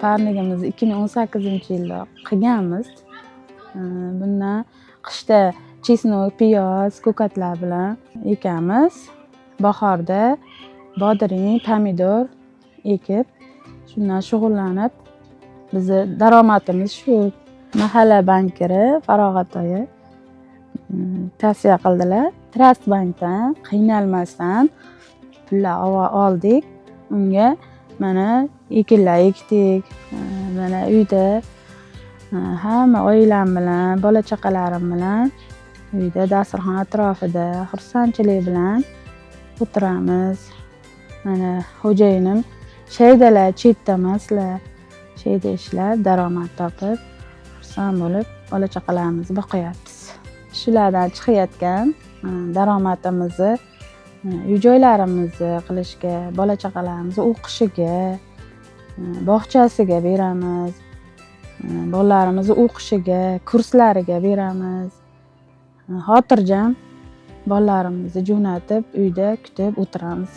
Parnigimizni 2018-yilda qilganmiz. Bundan qishda chesnok, piyoz, ko'katlar bilan ekamiz. Bahorda bodring, pomidor ekib, shundan shug'ullanib, bizni daromadimiz shu. Mahalla bankiri Farog'at oyi tavsiya qildilar. Trust bankdan qiynalmasdan pullar oldik. Unga mana ekinlar ekdik. Mana uyda hamma oilam bilan, bola chaqalarim bilan uyda dasturxon atrofida xursandchilik bilan o'tiramiz. Mana xo'jayinim shaydalar, chetda emaslar. Shayda ishlar, daromad topib, xursand bo'lib, bola chaqalarimizni boqyapmiz. Shulardan chiqayotgan daromadimizni uy-joylarimizni qilishga, bola chaqalarimizni o'qishiga, bog'chasiga beramiz. Bolalarimizni o'qishiga, kurslariga beramiz. Xotirjam bolalarimizni jo'natib, uyda kutib o'tiramiz.